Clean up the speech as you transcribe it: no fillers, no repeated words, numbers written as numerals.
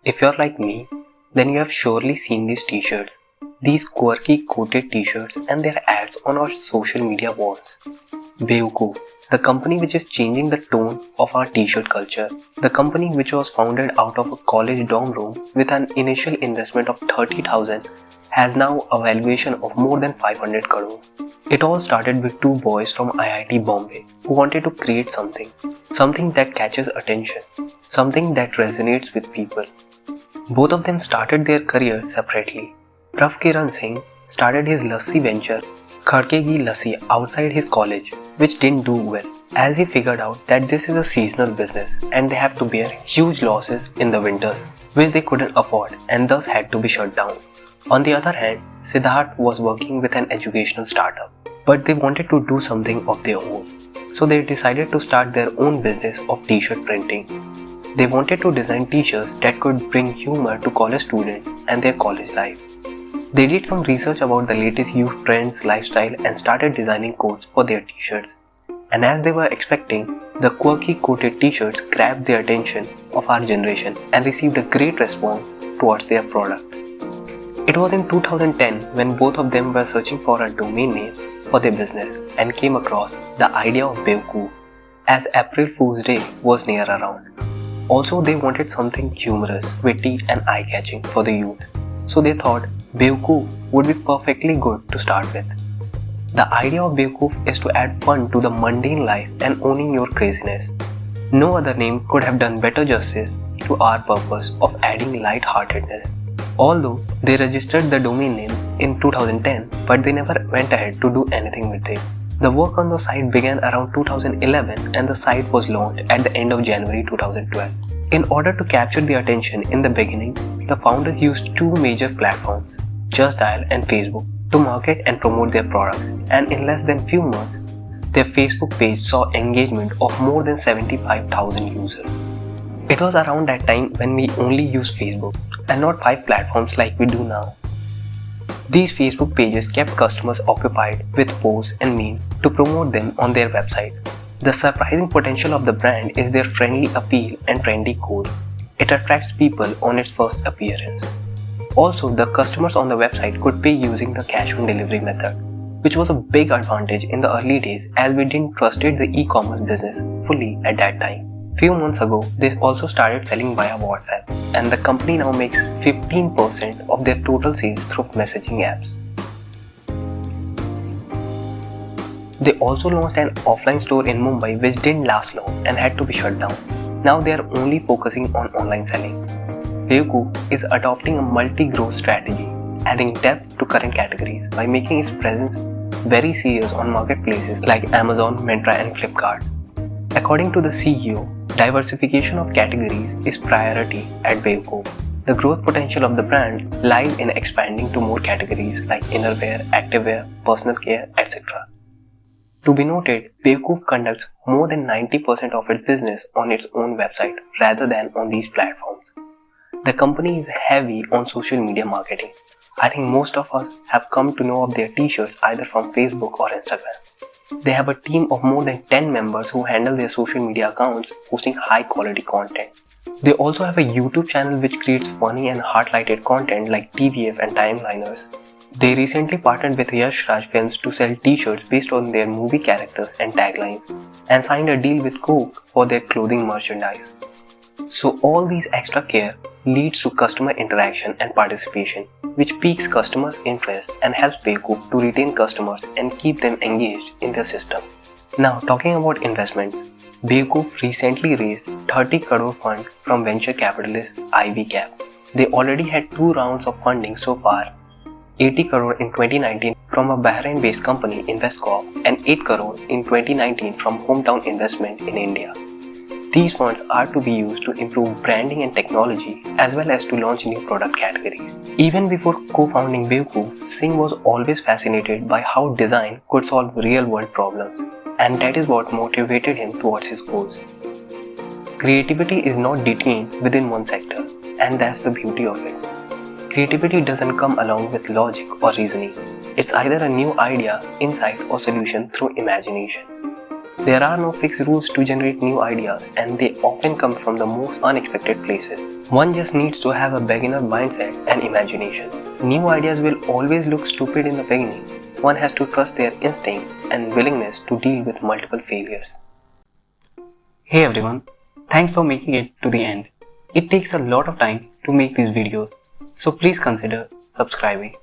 If you're like me, then you have surely seen these t-shirts, these quirky coated t-shirts and their ads on our social media walls. Bewakoof, the company which is changing the tone of our t-shirt culture, the company which was founded out of a college dorm room with an initial investment of 30,000 has now a valuation of more than 500 crore. It all started with two boys from IIT Bombay who wanted to create something that catches attention, something that resonates with people. Both of them started their careers separately. Prav Kiran Singh started his lassi venture, Khadke Ki Lassi, outside his college, which didn't do well, as he figured out that this is a seasonal business and they have to bear huge losses in the winters, which they couldn't afford and thus had to be shut down. On the other hand, Siddharth was working with an educational startup, but they wanted to do something of their own. So they decided to start their own business of t-shirt printing. They wanted to design t-shirts that could bring humor to college students and their college life. They did some research about the latest youth trends, lifestyle and started designing codes for their t-shirts. And as they were expecting, the quirky coated t-shirts grabbed the attention of our generation and received a great response towards their product. It was in 2010 when both of them were searching for a domain name for their business and came across the idea of Bewakoof, as April Fool's Day was near around. Also, they wanted something humorous, witty and eye-catching for the youth. So they thought Bewakoof would be perfectly good to start with. The idea of Bewakoof is to add fun to the mundane life and owning your craziness. No other name could have done better justice to our purpose of adding light-heartedness. Although they registered the domain name in 2010, but they never went ahead to do anything with it. The work on the site began around 2011 and the site was launched at the end of January 2012. In order to capture the attention in the beginning, the founders used two major platforms, Just Dial and Facebook, to market and promote their products, and in less than few months, their Facebook page saw engagement of more than 75,000 users. It was around that time when we only used Facebook and not 5 platforms like we do now. These Facebook pages kept customers occupied with posts and memes to promote them on their website. The surprising potential of the brand is their friendly appeal and trendy code. It attracts people on its first appearance. Also, the customers on the website could pay using the cash on delivery method, which was a big advantage in the early days as we didn't trusted the e-commerce business fully at that time. Few months ago, they also started selling via WhatsApp, and the company now makes 15% of their total sales through messaging apps. They also launched an offline store in Mumbai which didn't last long and had to be shut down. Now they are only focusing on online selling. Bewakoof is adopting a multi-growth strategy, adding depth to current categories by making its presence very serious on marketplaces like Amazon, Myntra and Flipkart. According to the CEO, diversification of categories is priority at Bewakoof. The growth potential of the brand lies in expanding to more categories like innerwear, activewear, personal care, etc. To be noted, Bewakoof conducts more than 90% of its business on its own website rather than on these platforms. The company is heavy on social media marketing. I think most of us have come to know of their t-shirts either from Facebook or Instagram. They have a team of more than 10 members who handle their social media accounts, posting high quality content. They also have a YouTube channel which creates funny and heart-lighted content like TVF and timeliners. They recently partnered with Yash Raj Films to sell t-shirts based on their movie characters and taglines, and signed a deal with Coke for their clothing merchandise. So all these extra care leads to customer interaction and participation, which piques customers' interest and helps Bewakoof to retain customers and keep them engaged in their system. Now talking about investments, Bewakoof recently raised 30 crore fund from venture capitalist Ivy Cap. They already had 2 rounds of funding so far, 80 crore in 2019 from a Bahrain-based company InvestCorp and 8 crore in 2019 from Hometown Investment in India. These funds are to be used to improve branding and technology as well as to launch new product categories. Even before co-founding Bewakoof, Singh was always fascinated by how design could solve real-world problems, and that is what motivated him towards his goals. Creativity is not detained within one sector, and that's the beauty of it. Creativity doesn't come along with logic or reasoning. It's either a new idea, insight or solution through imagination. There are no fixed rules to generate new ideas, and they often come from the most unexpected places. One just needs to have a beginner mindset and imagination. New ideas will always look stupid in the beginning. One has to trust their instinct and willingness to deal with multiple failures. Hey everyone, thanks for making it to the end. It takes a lot of time to make these videos, so please consider subscribing.